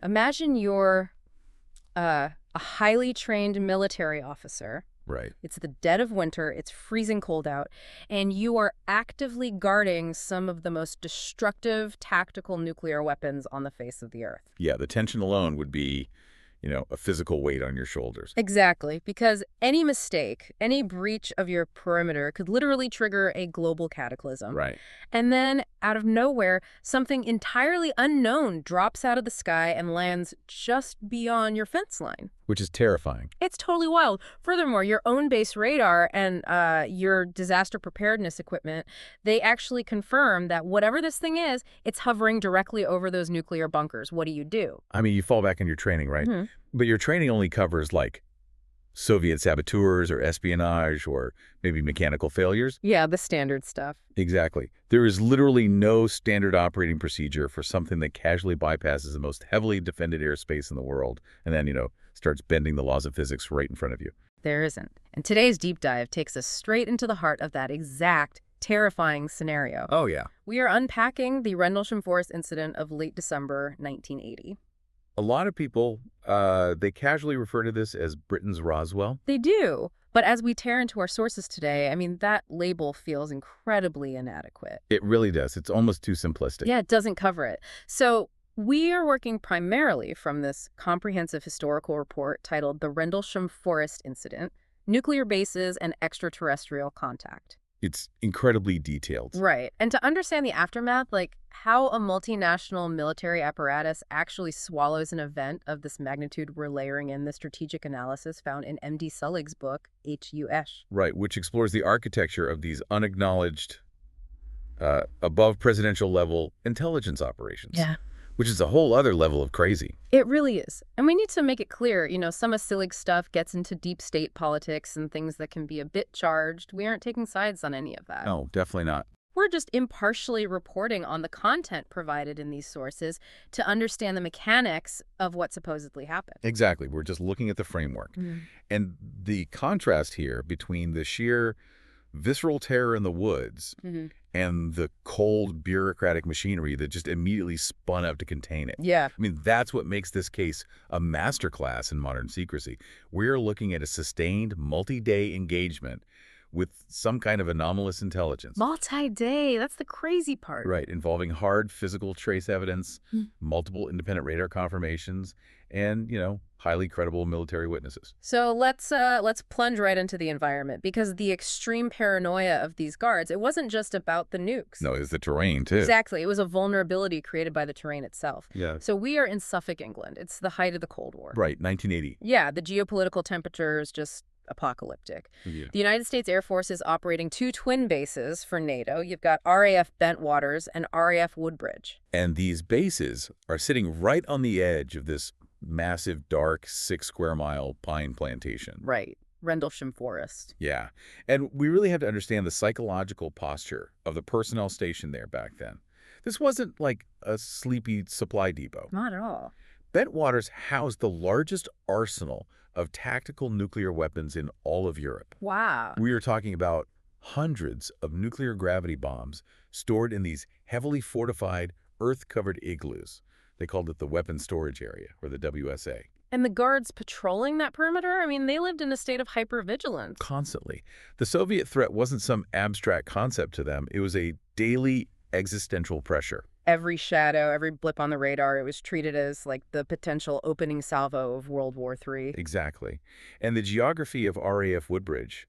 Imagine you're a highly trained military officer. Right. It's the dead of winter, it's freezing cold out, and you are actively guarding some of the most destructive tactical nuclear weapons on the face of the Earth. Yeah, the tension alone would be, a physical weight on your shoulders. Exactly, because any mistake, any breach of your perimeter could literally trigger a global cataclysm. Right. And then, out of nowhere, something entirely unknown drops out of the sky and lands just beyond your fence line. Which is terrifying. It's totally wild. Furthermore, your own base radar and your disaster preparedness equipment, they actually confirm that whatever this thing is, it's hovering directly over those nuclear bunkers. What do you do? I mean, you fall back in your training, right? Mm-hmm. But your training only covers, like, Soviet saboteurs or espionage or maybe mechanical failures. Yeah, the standard stuff. Exactly. There is literally no standard operating procedure for something that casually bypasses the most heavily defended airspace in the world and then, starts bending the laws of physics right in front of you. There isn't. And today's deep dive takes us straight into the heart of that exact terrifying scenario. Oh, yeah. We are unpacking the Rendlesham Forest incident of late December 1980. A lot of people, they casually refer to this as Britain's Roswell. They do. But as we tear into our sources today, I mean, that label feels incredibly inadequate. It really does. It's almost too simplistic. Yeah, it doesn't cover it. So we are working primarily from this comprehensive historical report titled The Rendlesham Forest Incident, Nuclear Bases and Extraterrestrial Contact. It's incredibly detailed. Right. And to understand the aftermath, like how a multinational military apparatus actually swallows an event of this magnitude, we're layering in the strategic analysis found in M.D. Sullig's book, H.U.S. Right, which explores the architecture of these unacknowledged, above presidential level intelligence operations. Yeah. Which is a whole other level of crazy. It really is. And we need to make it clear, some of Sillig's stuff gets into deep state politics and things that can be a bit charged. We aren't taking sides on any of that. No, definitely not. We're just impartially reporting on the content provided in these sources to understand the mechanics of what supposedly happened. Exactly. We're just looking at the framework. And the contrast here between the sheer visceral terror in the woods and the cold bureaucratic machinery that just immediately spun up to contain it. Yeah. I mean, that's what makes this case a masterclass in modern secrecy. We're looking at a sustained multi-day engagement with some kind of anomalous intelligence. Multi-day, that's the crazy part. Right, involving hard physical trace evidence, multiple independent radar confirmations, and, highly credible military witnesses. So let's plunge right into the environment, because the extreme paranoia of these guards, it wasn't just about the nukes. No, it's the terrain, too. Exactly. It was a vulnerability created by the terrain itself. Yeah. So we are in Suffolk, England. It's the height of the Cold War. Right, 1980. Yeah, the geopolitical temperature is just apocalyptic. Yeah. The United States Air Force is operating two twin bases for NATO. You've got RAF Bentwaters and RAF Woodbridge. And these bases are sitting right on the edge of this massive, dark, 6-square-mile pine plantation. Right. Rendlesham Forest. Yeah. And we really have to understand the psychological posture of the personnel stationed there back then. This wasn't like a sleepy supply depot. Not at all. Bentwaters housed the largest arsenal of tactical nuclear weapons in all of Europe. Wow. We are talking about hundreds of nuclear gravity bombs stored in these heavily fortified, earth-covered igloos. They called it the Weapons Storage Area, or the WSA. And the guards patrolling that perimeter? I mean, they lived in a state of hypervigilance. Constantly. The Soviet threat wasn't some abstract concept to them. It was a daily existential pressure. Every shadow, every blip on the radar, it was treated as like the potential opening salvo of World War III. Exactly. And the geography of RAF Woodbridge,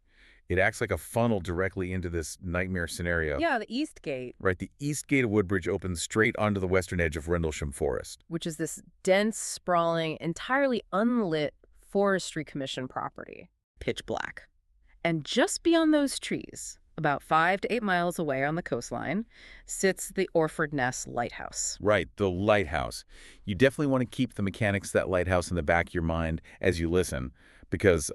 it acts like a funnel directly into this nightmare scenario. Yeah, the East Gate. Right, the east gate of Woodbridge opens straight onto the western edge of Rendlesham Forest. Which is this dense, sprawling, entirely unlit Forestry Commission property. Pitch black. And just beyond those trees, about 5 to 8 miles away on the coastline, sits the Orford Ness Lighthouse. Right, the lighthouse. You definitely want to keep the mechanics of that lighthouse in the back of your mind as you listen, because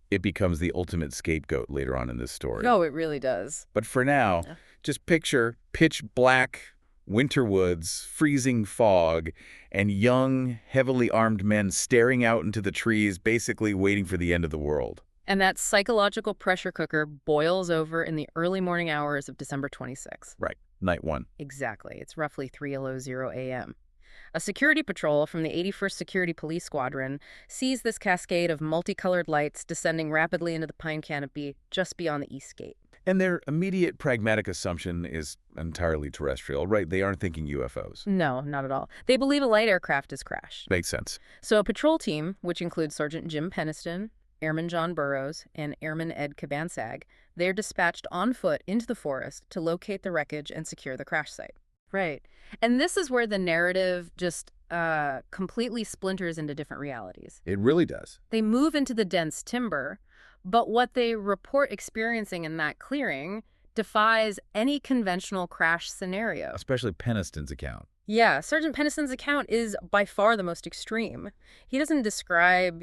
it becomes the ultimate scapegoat later on in this story. Oh, it really does. But for now, just picture pitch black winter woods, freezing fog, and young, heavily armed men staring out into the trees, basically waiting for the end of the world. And that psychological pressure cooker boils over in the early morning hours of December 26th. Right, night one. Exactly. It's roughly 3:00 a.m. A security patrol from the 81st Security Police Squadron sees this cascade of multicolored lights descending rapidly into the pine canopy just beyond the east gate. And their immediate pragmatic assumption is entirely terrestrial, right? They aren't thinking UFOs. No, not at all. They believe a light aircraft has crashed. Makes sense. So a patrol team, which includes Sergeant Jim Peniston, Airman John Burroughs, and Airman Ed Kabansag, they're dispatched on foot into the forest to locate the wreckage and secure the crash site. Right. And this is where the narrative just completely splinters into different realities. It really does. They move into the dense timber, but what they report experiencing in that clearing defies any conventional crash scenario. Especially Peniston's account. Yeah, Sergeant Peniston's account is by far the most extreme. He doesn't describe,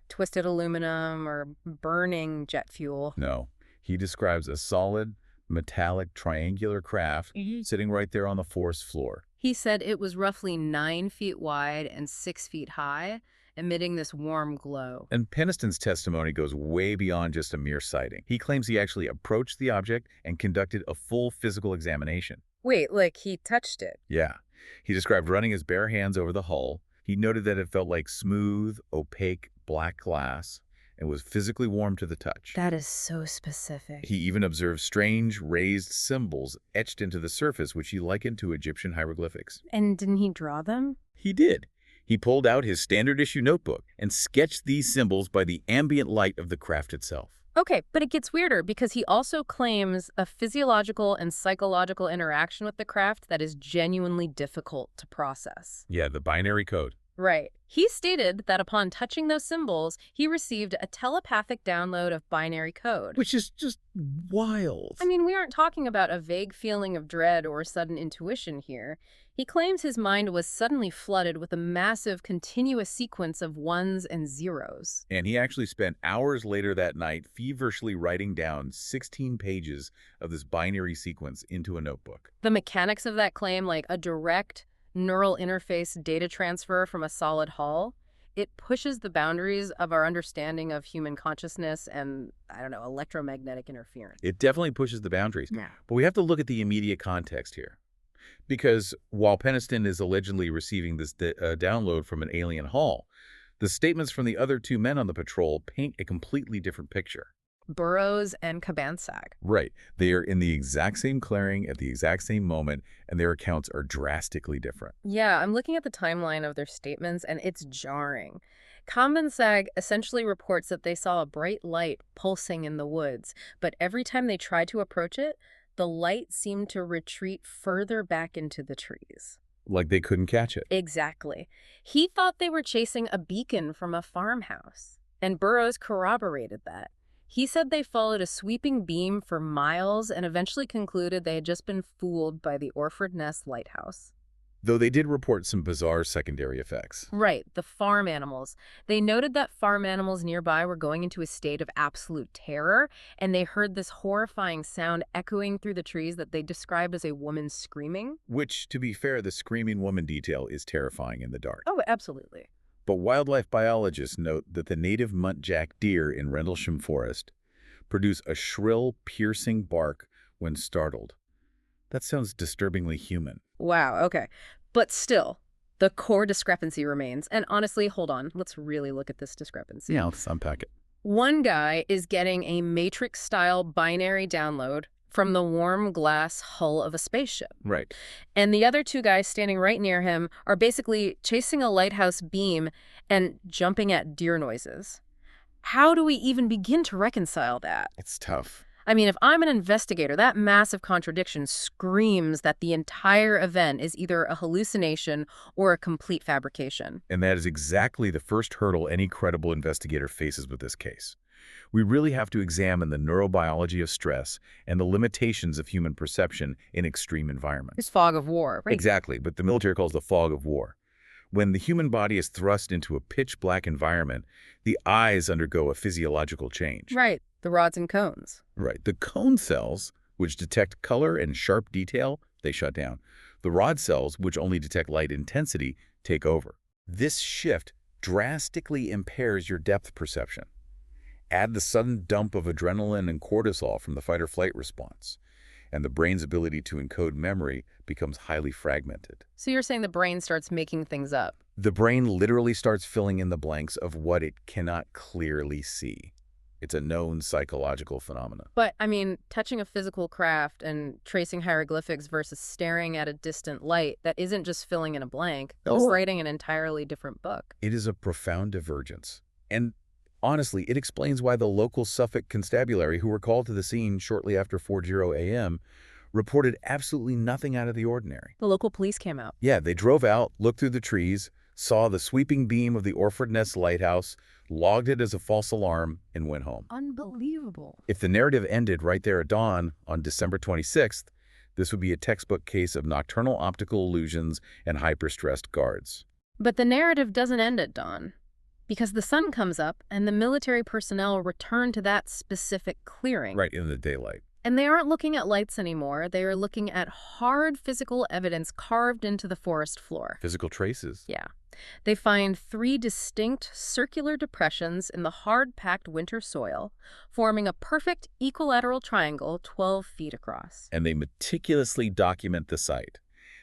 twisted aluminum or burning jet fuel. No, he describes a solid, metallic, triangular craft sitting right there on the forest floor. He said it was roughly 9 feet wide and 6 feet high, emitting this warm glow. And Peniston's testimony goes way beyond just a mere sighting. He claims he actually approached the object and conducted a full physical examination. Wait, like he touched it? Yeah. He described running his bare hands over the hull. He noted that it felt like smooth, opaque, black glass and was physically warm to the touch. That is so specific. He even observed strange, raised symbols etched into the surface, which he likened to Egyptian hieroglyphics. And didn't he draw them? He did. He pulled out his standard-issue notebook and sketched these symbols by the ambient light of the craft itself. Okay, but it gets weirder because he also claims a physiological and psychological interaction with the craft that is genuinely difficult to process. Yeah, the binary code. Right. He stated that upon touching those symbols, he received a telepathic download of binary code. Which is just wild. I mean, we aren't talking about a vague feeling of dread or sudden intuition here. He claims his mind was suddenly flooded with a massive, continuous sequence of ones and zeros. And he actually spent hours later that night feverishly writing down 16 pages of this binary sequence into a notebook. The mechanics of that claim, like a direct neural interface data transfer from a solid hull, it pushes the boundaries of our understanding of human consciousness and, electromagnetic interference. It definitely pushes the boundaries. Yeah. But we have to look at the immediate context here. Because while Peniston is allegedly receiving this download from an alien hull, the statements from the other two men on the patrol paint a completely different picture. Burroughs and Kabansag. Right. They are in the exact same clearing at the exact same moment, and their accounts are drastically different. Yeah, I'm looking at the timeline of their statements, and it's jarring. Kabansag essentially reports that they saw a bright light pulsing in the woods, but every time they tried to approach it, the light seemed to retreat further back into the trees. Like they couldn't catch it. Exactly. He thought they were chasing a beacon from a farmhouse, and Burroughs corroborated that. He said they followed a sweeping beam for miles and eventually concluded they had just been fooled by the Orford Ness lighthouse. Though they did report some bizarre secondary effects. Right, the farm animals. They noted that farm animals nearby were going into a state of absolute terror, and they heard this horrifying sound echoing through the trees that they described as a woman screaming. Which, to be fair, the screaming woman detail is terrifying in the dark. Oh, absolutely. But wildlife biologists note that the native muntjac deer in Rendlesham Forest produce a shrill, piercing bark when startled. That sounds disturbingly human. Wow, okay. But still, the core discrepancy remains. And honestly, hold on, let's really look at this discrepancy. Yeah, let's unpack it. One guy is getting a Matrix-style binary download from the warm glass hull of a spaceship. Right. And the other two guys standing right near him are basically chasing a lighthouse beam and jumping at deer noises. How do we even begin to reconcile that? It's tough. I mean, if I'm an investigator, that massive contradiction screams that the entire event is either a hallucination or a complete fabrication. And that is exactly the first hurdle any credible investigator faces with this case. We really have to examine the neurobiology of stress and the limitations of human perception in extreme environments. It's fog of war, right? Exactly, but the military calls the fog of war. When the human body is thrust into a pitch-black environment, the eyes undergo a physiological change. Right, the rods and cones. Right. The cone cells, which detect color and sharp detail, they shut down. The rod cells, which only detect light intensity, take over. This shift drastically impairs your depth perception. Add the sudden dump of adrenaline and cortisol from the fight-or-flight response, and the brain's ability to encode memory becomes highly fragmented. So you're saying the brain starts making things up? The brain literally starts filling in the blanks of what it cannot clearly see. It's a known psychological phenomenon. But, I mean, touching a physical craft and tracing hieroglyphics versus staring at a distant light, that isn't just filling in a blank. It's writing an entirely different book. It is a profound divergence. And honestly, it explains why the local Suffolk constabulary, who were called to the scene shortly after 4:00 a.m., reported absolutely nothing out of the ordinary. The local police came out. Yeah, they drove out, looked through the trees, saw the sweeping beam of the Orford Ness lighthouse, logged it as a false alarm, and went home. Unbelievable. If the narrative ended right there at dawn on December 26th, this would be a textbook case of nocturnal optical illusions and hyper-stressed guards. But the narrative doesn't end at dawn, because the sun comes up and the military personnel return to that specific clearing. Right in the daylight. And they aren't looking at lights anymore. They are looking at hard physical evidence carved into the forest floor. Physical traces. Yeah. They find 3 distinct circular depressions in the hard-packed winter soil, forming a perfect equilateral triangle 12 feet across. And they meticulously document the site.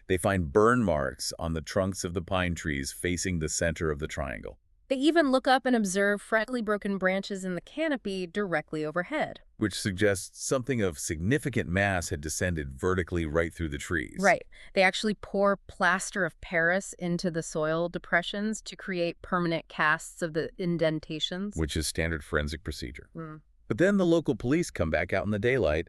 They find burn marks on the trunks of the pine trees facing the center of the triangle. They even look up and observe fragmently broken branches in the canopy directly overhead. Which suggests something of significant mass had descended vertically right through the trees. Right. They actually pour plaster of Paris into the soil depressions to create permanent casts of the indentations. Which is standard forensic procedure. Mm. But then the local police come back out in the daylight,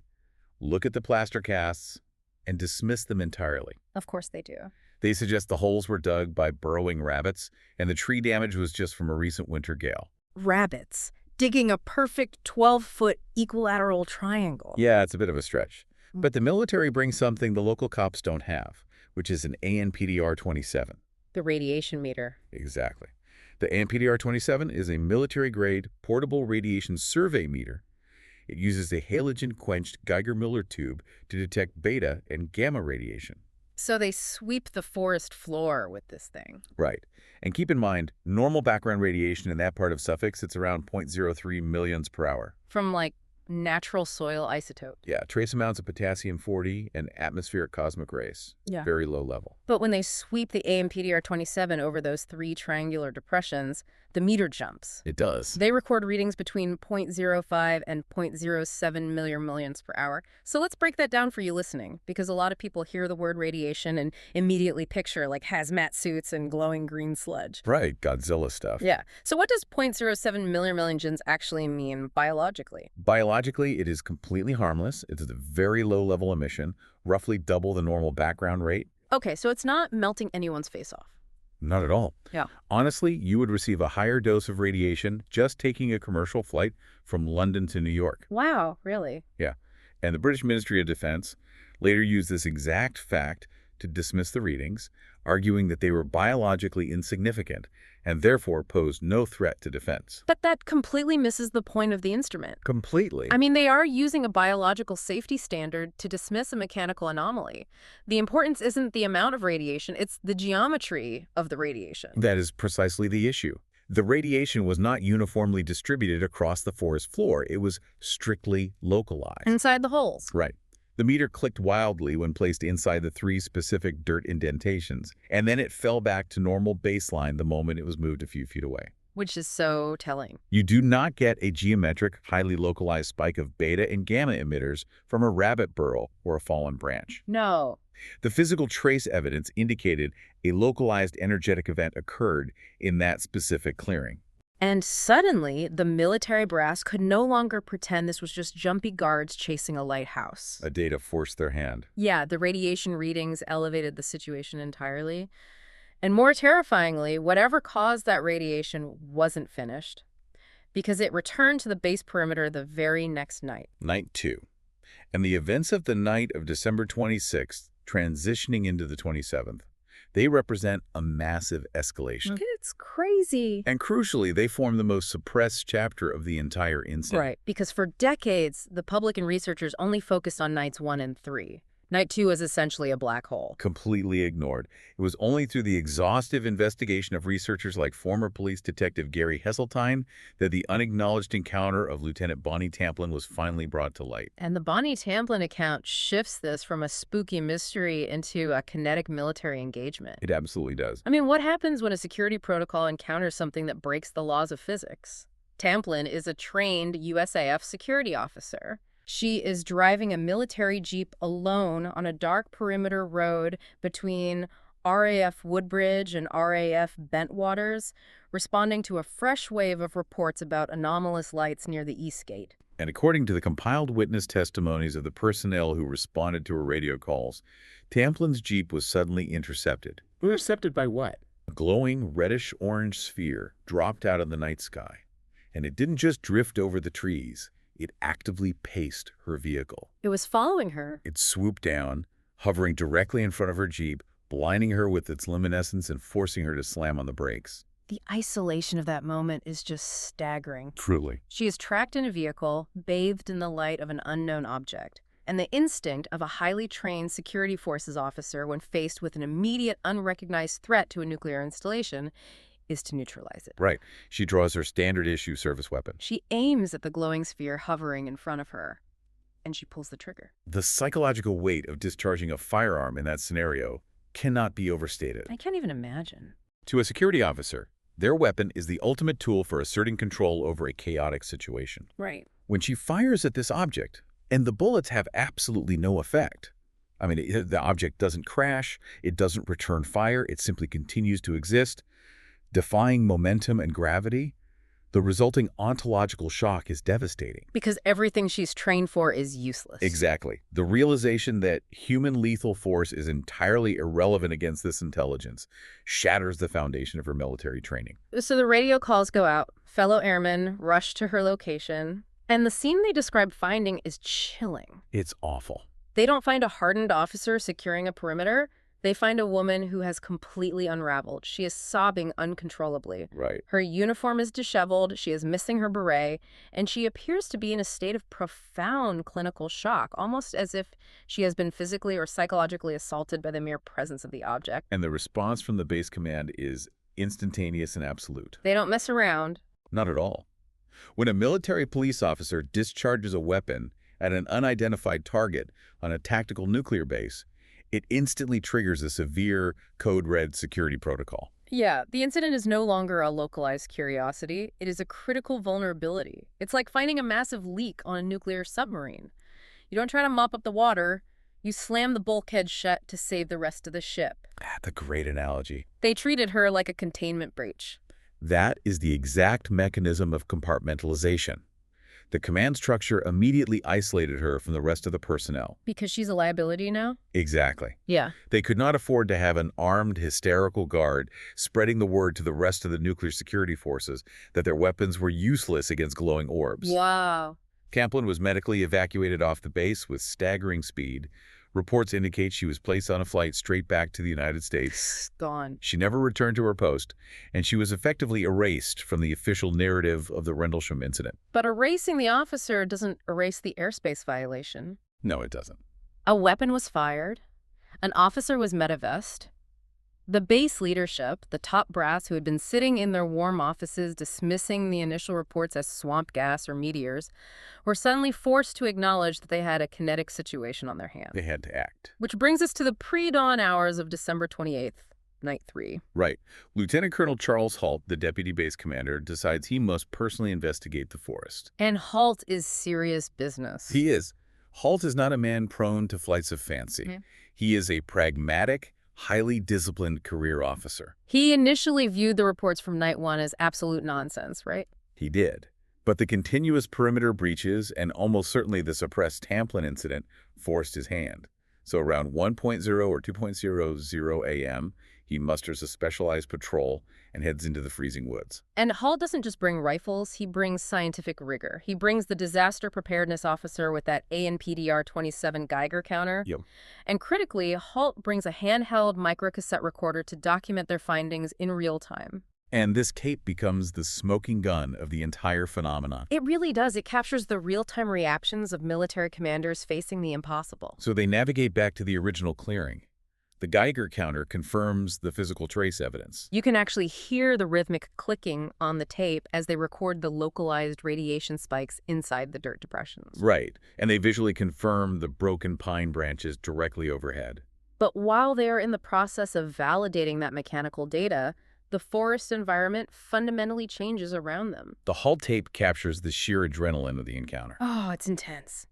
look at the plaster casts, and dismiss them entirely. Of course they do. They suggest the holes were dug by burrowing rabbits, and the tree damage was just from a recent winter gale. Rabbits digging a perfect 12-foot equilateral triangle. Yeah, it's a bit of a stretch. But the military brings something the local cops don't have, which is an ANPDR-27. The radiation meter. Exactly. The ANPDR-27 is a military-grade portable radiation survey meter. It uses a halogen-quenched Geiger-Miller tube to detect beta and gamma radiation. So they sweep the forest floor with this thing. Right. And keep in mind, normal background radiation in that part of Suffolk sits around 0.03 millions per hour. From, like, natural soil isotope. Yeah, trace amounts of potassium-40 and atmospheric cosmic rays. Yeah. Very low level. But when they sweep the AMPDR-27 over those 3 triangular depressions, the meter jumps. It does. They record readings between 0.05 and 0.07 millions per hour. So let's break that down for you listening, because a lot of people hear the word radiation and immediately picture, like, hazmat suits and glowing green sludge. Right, Godzilla stuff. Yeah. So what does 0.07 millions actually mean biologically? Biologically, it is completely harmless. It's a very low-level emission, roughly double the normal background rate. Okay, so it's not melting anyone's face off. Not at all. Yeah. Honestly, you would receive a higher dose of radiation just taking a commercial flight from London to New York. Wow, really? Yeah. And the British Ministry of Defense later used this exact fact to dismiss the readings, arguing that they were biologically insignificant and therefore posed no threat to defense. But that completely misses the point of the instrument. Completely. I mean, they are using a biological safety standard to dismiss a mechanical anomaly. The importance isn't the amount of radiation, it's the geometry of the radiation. That is precisely the issue. The radiation was not uniformly distributed across the forest floor. It was strictly localized. Inside the holes. Right. The meter clicked wildly when placed inside the 3 specific dirt indentations, and then it fell back to normal baseline the moment it was moved a few feet away. Which is so telling. You do not get a geometric, highly localized spike of beta and gamma emitters from a rabbit burrow or a fallen branch. No. The physical trace evidence indicated a localized energetic event occurred in that specific clearing. And suddenly, the military brass could no longer pretend this was just jumpy guards chasing a lighthouse. A data forced their hand. Yeah, the radiation readings elevated the situation entirely. And more terrifyingly, whatever caused that radiation wasn't finished, because it returned to the base perimeter the very next night. Night 2. And the events of the night of December 26th, transitioning into the 27th, they represent a massive escalation. It's crazy. And crucially, they form the most suppressed chapter of the entire incident. Right, because for decades, the public and researchers only focused on nights 1 and 3. Night 2 is essentially a black hole. Completely ignored. It was only through the exhaustive investigation of researchers like former police detective Gary Hesseltine that the unacknowledged encounter of Lieutenant Bonnie Tamplin was finally brought to light. And the Bonnie Tamplin account shifts this from a spooky mystery into a kinetic military engagement. It absolutely does. I mean, what happens when a security protocol encounters something that breaks the laws of physics? Tamplin is a trained USAF security officer. She is driving a military jeep alone on a dark perimeter road between RAF Woodbridge and RAF Bentwaters, responding to a fresh wave of reports about anomalous lights near the East Gate. And according to the compiled witness testimonies of the personnel who responded to her radio calls, Tamplin's jeep was suddenly intercepted. Intercepted by what? A glowing reddish-orange sphere dropped out of the night sky. And it didn't just drift over the trees. It actively paced her vehicle. It was following her. It swooped down, hovering directly in front of her Jeep, blinding her with its luminescence and forcing her to slam on the brakes. The isolation of that moment is just staggering. Truly. She is tracked in a vehicle, bathed in the light of an unknown object. And the instinct of a highly trained security forces officer when faced with an immediate unrecognized threat to a nuclear installation is to neutralize it. Right. She draws her standard-issue service weapon. She aims at the glowing sphere hovering in front of her, and she pulls the trigger. The psychological weight of discharging a firearm in that scenario cannot be overstated. I can't even imagine. To a security officer, their weapon is the ultimate tool for asserting control over a chaotic situation. Right. When she fires at this object, and the bullets have absolutely no effect. I mean, the object doesn't crash, it doesn't return fire, it simply continues to exist, defying momentum and gravity. The resulting ontological shock is devastating. Because everything she's trained for is useless. Exactly. The realization that human lethal force is entirely irrelevant against this intelligence shatters the foundation of her military training. So the radio calls go out, fellow airmen rush to her location, and the scene they describe finding is chilling. It's awful. They don't find a hardened officer securing a perimeter. They find a woman who has completely unraveled. She is sobbing uncontrollably. Right. Her uniform is disheveled, she is missing her beret, and she appears to be in a state of profound clinical shock, almost as if she has been physically or psychologically assaulted by the mere presence of the object. And the response from the base command is instantaneous and absolute. They don't mess around. Not at all. When a military police officer discharges a weapon at an unidentified target on a tactical nuclear base, it instantly triggers a severe code red security protocol. Yeah, the incident is no longer a localized curiosity. It is a critical vulnerability. It's like finding a massive leak on a nuclear submarine. You don't try to mop up the water. You slam the bulkhead shut to save the rest of the ship. That's a great analogy. They treated her like a containment breach. That is the exact mechanism of compartmentalization. The command structure immediately isolated her from the rest of the personnel. Because she's a liability now? Exactly. Yeah. They could not afford to have an armed, hysterical guard spreading the word to the rest of the nuclear security forces that their weapons were useless against glowing orbs. Wow. Tamplin was medically evacuated off the base with staggering speed. Reports indicate she was placed on a flight straight back to the United States. Gone. She never returned to her post, and she was effectively erased from the official narrative of the Rendlesham incident. But erasing the officer doesn't erase the airspace violation. No, it doesn't. A weapon was fired. An officer was medevest. The base leadership, the top brass who had been sitting in their warm offices dismissing the initial reports as swamp gas or meteors, were suddenly forced to acknowledge that they had a kinetic situation on their hands. They had to act. Which brings us to the pre-dawn hours of December 28th, night 3. Right. Lieutenant Colonel Charles Halt, the deputy base commander, decides he must personally investigate the forest. And Halt is serious business. He is. Halt is not a man prone to flights of fancy. Mm-hmm. He is a pragmatic, highly disciplined career officer. He initially viewed the reports from night 1 as absolute nonsense, right? He did. But the continuous perimeter breaches and almost certainly the suppressed Tamplin incident forced his hand. So around 1.0 or 2.00 a.m., he musters a specialized patrol and heads into the freezing woods. And Hall doesn't just bring rifles, he brings scientific rigor. He brings the disaster preparedness officer with that ANPDR 27 Geiger counter. Yep. And critically, Halt brings a handheld microcassette recorder to document their findings in real time. And this cape becomes the smoking gun of the entire phenomenon. It really does. It captures the real-time reactions of military commanders facing the impossible. So they navigate back to the original clearing. The Geiger counter confirms the physical trace evidence. You can actually hear the rhythmic clicking on the tape as they record the localized radiation spikes inside the dirt depressions. Right, and they visually confirm the broken pine branches directly overhead. But while they are in the process of validating that mechanical data, the forest environment fundamentally changes around them. The Halt tape captures the sheer adrenaline of the encounter. Oh, it's intense.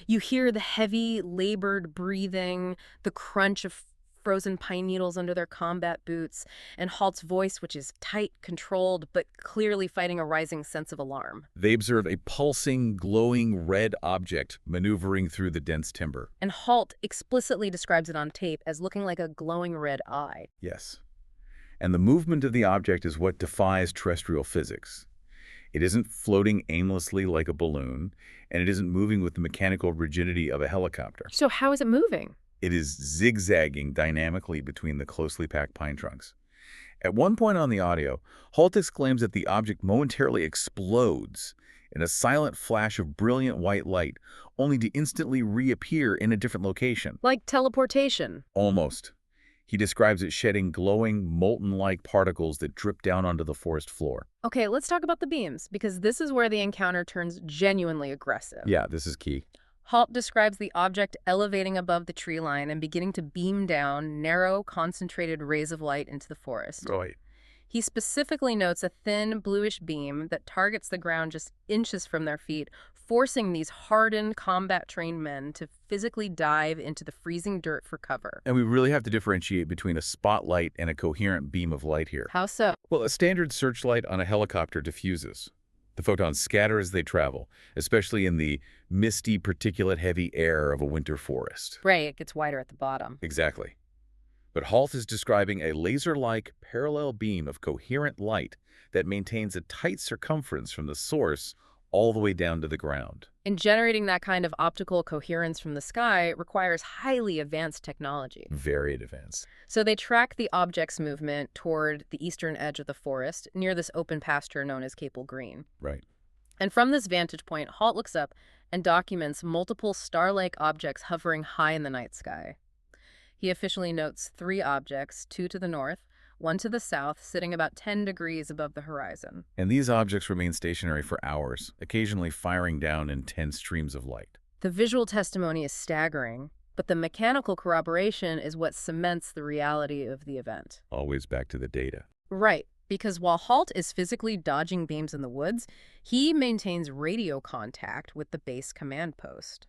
You hear the heavy, labored breathing, the crunch of frozen pine needles under their combat boots, and Halt's voice, which is tight, controlled, but clearly fighting a rising sense of alarm. They observe a pulsing, glowing red object maneuvering through the dense timber. And Halt explicitly describes it on tape as looking like a glowing red eye. Yes. And the movement of the object is what defies terrestrial physics. It isn't floating aimlessly like a balloon, and it isn't moving with the mechanical rigidity of a helicopter. So how is it moving? It is zigzagging dynamically between the closely packed pine trunks. At one point on the audio, Halt exclaims that the object momentarily explodes in a silent flash of brilliant white light, only to instantly reappear in a different location. Like teleportation. Almost. He describes it shedding glowing, molten-like particles that drip down onto the forest floor. Okay, let's talk about the beams, because this is where the encounter turns genuinely aggressive. Yeah, this is key. Halt describes the object elevating above the tree line and beginning to beam down narrow, concentrated rays of light into the forest. Right. He specifically notes a thin, bluish beam that targets the ground just inches from their feet, forcing these hardened, combat-trained men to physically dive into the freezing dirt for cover. And we really have to differentiate between a spotlight and a coherent beam of light here. How so? Well, a standard searchlight on a helicopter diffuses. The photons scatter as they travel, especially in the misty, particulate-heavy air of a winter forest. Right, it gets wider at the bottom. Exactly. But Halt is describing a laser-like parallel beam of coherent light that maintains a tight circumference from the source all the way down to the ground. And generating that kind of optical coherence from the sky requires highly advanced technology. Very advanced. So they track the object's movement toward the eastern edge of the forest, near this open pasture known as Capel Green. Right. And from this vantage point, Halt looks up and documents multiple star-like objects hovering high in the night sky. He officially notes 3 objects, 2 to the north, 1 to the south, sitting about 10 degrees above the horizon. And these objects remain stationary for hours, occasionally firing down intense streams of light. The visual testimony is staggering, but the mechanical corroboration is what cements the reality of the event. Always back to the data. Right, because while Halt is physically dodging beams in the woods, he maintains radio contact with the base command post.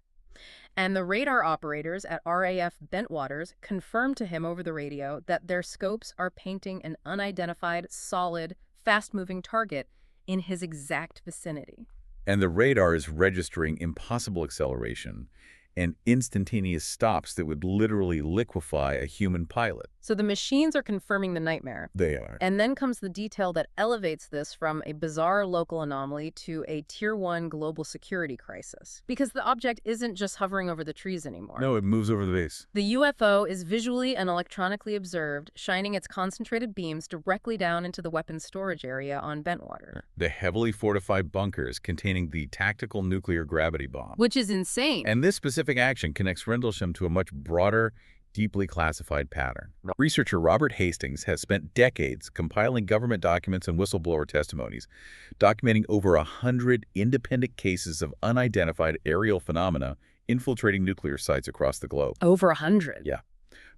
And the radar operators at RAF Bentwaters confirmed to him over the radio that their scopes are painting an unidentified, solid, fast-moving target in his exact vicinity. And the radar is registering impossible acceleration and instantaneous stops that would literally liquefy a human pilot. So the machines are confirming the nightmare. They are. And then comes the detail that elevates this from a bizarre local anomaly to a Tier 1 global security crisis. Because the object isn't just hovering over the trees anymore. No, it moves over the base. The UFO is visually and electronically observed, shining its concentrated beams directly down into the weapons storage area on Bentwater. The heavily fortified bunkers containing the tactical nuclear gravity bomb. Which is insane. And this specific action connects Rendlesham to a much broader, deeply classified pattern. Researcher Robert Hastings has spent decades compiling government documents and whistleblower testimonies, documenting over 100 independent cases of unidentified aerial phenomena infiltrating nuclear sites across the globe. Over 100? Yeah.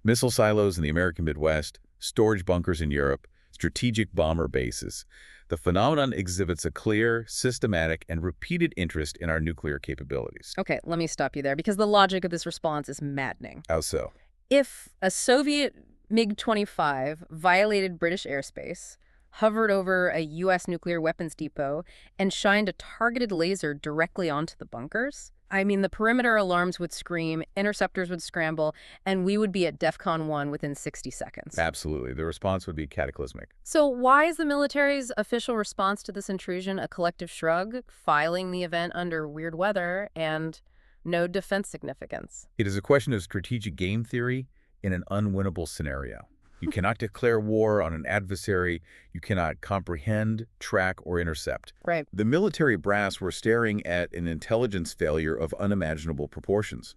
Missile silos in the American Midwest, storage bunkers in Europe, strategic bomber bases. The phenomenon exhibits a clear, systematic, and repeated interest in our nuclear capabilities. Okay, let me stop you there, because the logic of this response is maddening. How so? If a Soviet MiG-25 violated British airspace, hovered over a U.S. nuclear weapons depot, and shined a targeted laser directly onto the bunkers, I mean, the perimeter alarms would scream, interceptors would scramble, and we would be at DEFCON 1 within 60 seconds. Absolutely. The response would be cataclysmic. So why is the military's official response to this intrusion a collective shrug, filing the event under weird weather, and no defense significance? It is a question of strategic game theory in an unwinnable scenario. You cannot declare war on an adversary. You cannot comprehend, track, or intercept. Right. The military brass were staring at an intelligence failure of unimaginable proportions.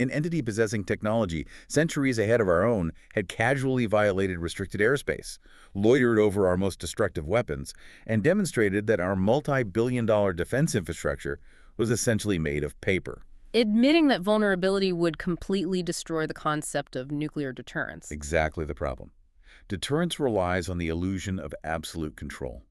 An entity possessing technology centuries ahead of our own had casually violated restricted airspace, loitered over our most destructive weapons, and demonstrated that our multi-billion-dollar defense infrastructure was essentially made of paper. Admitting that vulnerability would completely destroy the concept of nuclear deterrence. Exactly the problem. Deterrence relies on the illusion of absolute control.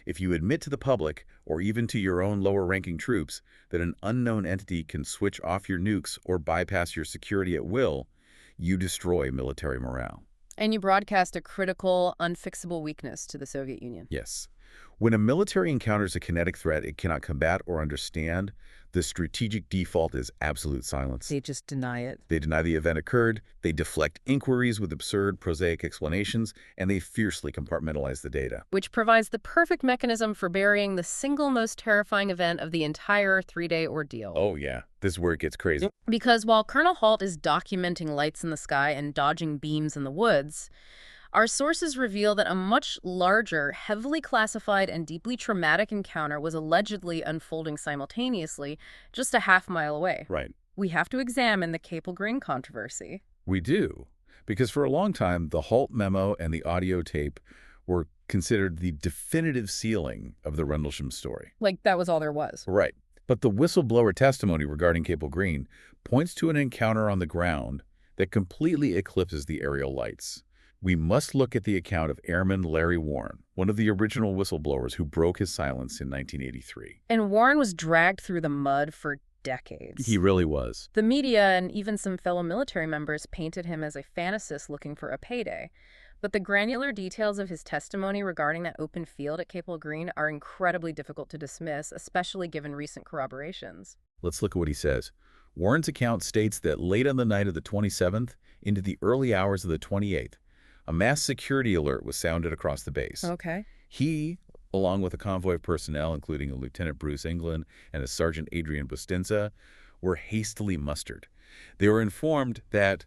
If you admit to the public, or even to your own lower-ranking troops, that an unknown entity can switch off your nukes or bypass your security at will, you destroy military morale. And you broadcast a critical, unfixable weakness to the Soviet Union. Yes. When a military encounters a kinetic threat it cannot combat or understand, the strategic default is absolute silence. They just deny it. They deny the event occurred, they deflect inquiries with absurd, prosaic explanations, and they fiercely compartmentalize the data. Which provides the perfect mechanism for burying the single most terrifying event of the entire 3-day ordeal. Oh yeah, this is where it gets crazy. Because while Colonel Halt is documenting lights in the sky and dodging beams in the woods, our sources reveal that a much larger, heavily classified, and deeply traumatic encounter was allegedly unfolding simultaneously just a half-mile away. Right. We have to examine the Capel Green controversy. We do, because for a long time, the Halt memo and the audio tape were considered the definitive sealing of the Rendlesham story. Like that was all there was. Right. But the whistleblower testimony regarding Capel Green points to an encounter on the ground that completely eclipses the aerial lights. We must look at the account of Airman Larry Warren, one of the original whistleblowers who broke his silence in 1983. And Warren was dragged through the mud for decades. He really was. The media and even some fellow military members painted him as a fantasist looking for a payday. But the granular details of his testimony regarding that open field at Capel Green are incredibly difficult to dismiss, especially given recent corroborations. Let's look at what he says. Warren's account states that late on the night of the 27th into the early hours of the 28th, a mass security alert was sounded across the base. Okay. He, along with a convoy of personnel, including a Lieutenant Bruce England and a Sergeant Adrian Bustinza, were hastily mustered. They were informed that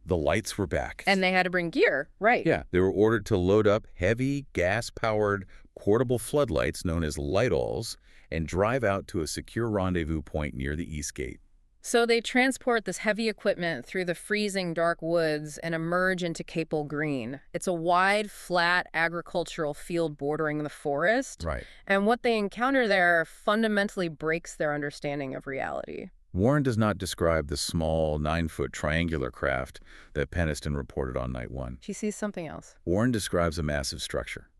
the lights were back. And they had to bring gear, right? Yeah, they were ordered to load up heavy, gas-powered, portable floodlights known as light-alls and drive out to a secure rendezvous point near the East Gate. So they transport this heavy equipment through the freezing dark woods and emerge into Capel Green. It's a wide, flat agricultural field bordering the forest. Right. And what they encounter there fundamentally breaks their understanding of reality. Warren does not describe the small 9-foot triangular craft that Peniston reported on night one. She sees something else. Warren describes a massive structure,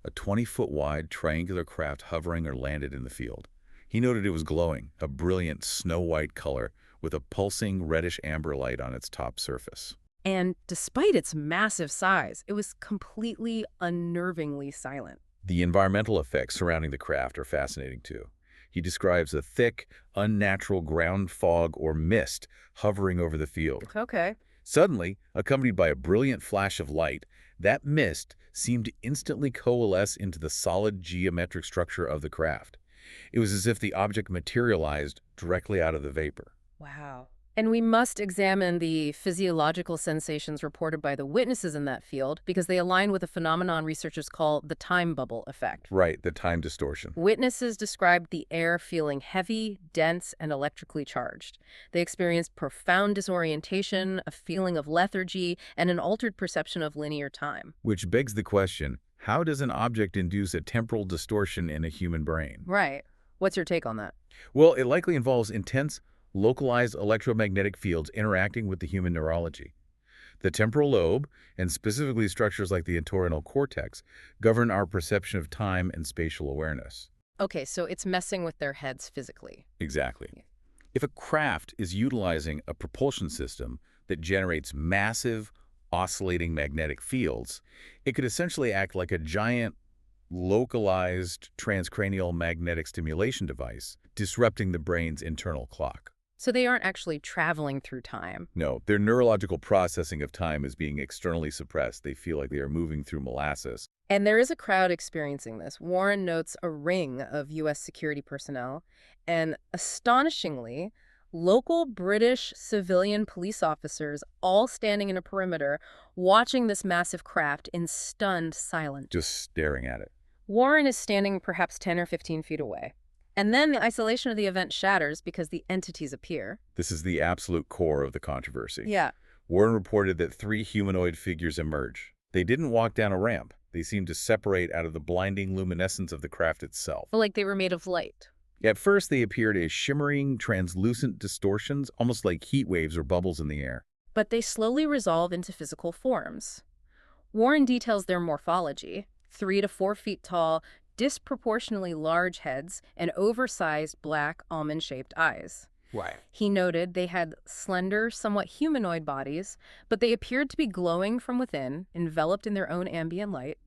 a 20-foot wide triangular craft hovering or landed in the field. He noted it was glowing, a brilliant snow-white color with a pulsing reddish-amber light on its top surface. And despite its massive size, it was completely unnervingly silent. The environmental effects surrounding the craft are fascinating too. He describes a thick, unnatural ground fog or mist hovering over the field. Okay. Suddenly, accompanied by a brilliant flash of light, that mist seemed to instantly coalesce into the solid geometric structure of the craft. It was as if the object materialized directly out of the vapor. Wow. And we must examine the physiological sensations reported by the witnesses in that field because they align with a phenomenon researchers call the time bubble effect. Right, the time distortion. Witnesses described the air feeling heavy, dense, and electrically charged. They experienced profound disorientation, a feeling of lethargy, and an altered perception of linear time. Which begs the question, how does an object induce a temporal distortion in a human brain? Right. What's your take on that? Well, it likely involves intense, localized electromagnetic fields interacting with the human neurology. The temporal lobe, and specifically structures like the entorhinal cortex, govern our perception of time and spatial awareness. Okay, so it's messing with their heads physically. Exactly. If a craft is utilizing a propulsion system that generates massive, oscillating magnetic fields, it could essentially act like a giant, localized transcranial magnetic stimulation device, disrupting the brain's internal clock. So they aren't actually traveling through time. No, their neurological processing of time is being externally suppressed. They feel like they are moving through molasses. And there is a crowd experiencing this. Warren notes a ring of U.S. security personnel, and astonishingly, Local British civilian police officers all standing in a perimeter, watching this massive craft in stunned silence. Just staring at it. Warren is standing perhaps 10 or 15 feet away. And then the isolation of the event shatters because the entities appear. This is the absolute core of the controversy. Yeah. Warren reported that 3 humanoid figures emerge. They didn't walk down a ramp. They seemed to separate out of the blinding luminescence of the craft itself. Like they were made of light. At first, they appeared as shimmering, translucent distortions, almost like heat waves or bubbles in the air. But they slowly resolve into physical forms. Warren details their morphology: 3 to 4 feet tall, disproportionately large heads, and oversized black almond-shaped eyes. Right. He noted they had slender, somewhat humanoid bodies, but they appeared to be glowing from within, enveloped in their own ambient light.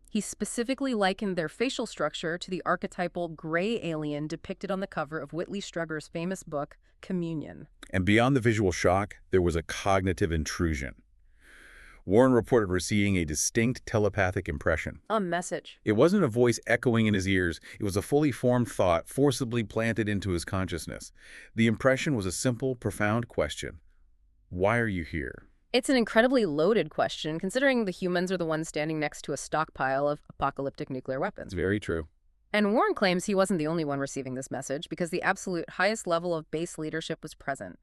He specifically likened their facial structure to the archetypal gray alien depicted on the cover of Whitley Strieber's famous book, Communion. And beyond the visual shock, there was a cognitive intrusion. Warren reported receiving a distinct telepathic impression. A message. It wasn't a voice echoing in his ears. It was a fully formed thought forcibly planted into his consciousness. The impression was a simple, profound question. Why are you here? It's an incredibly loaded question, considering the humans are the ones standing next to a stockpile of apocalyptic nuclear weapons. It's very true. And Warren claims he wasn't the only one receiving this message because the absolute highest level of base leadership was present.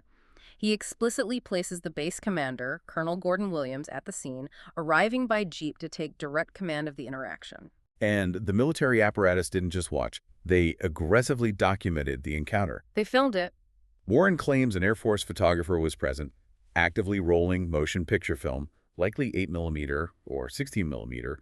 He explicitly places the base commander, Colonel Gordon Williams, at the scene, arriving by jeep to take direct command of the interaction. And the military apparatus didn't just watch. They aggressively documented the encounter. They filmed it. Warren claims an Air Force photographer was present, actively rolling motion picture film, likely 8mm or 16mm,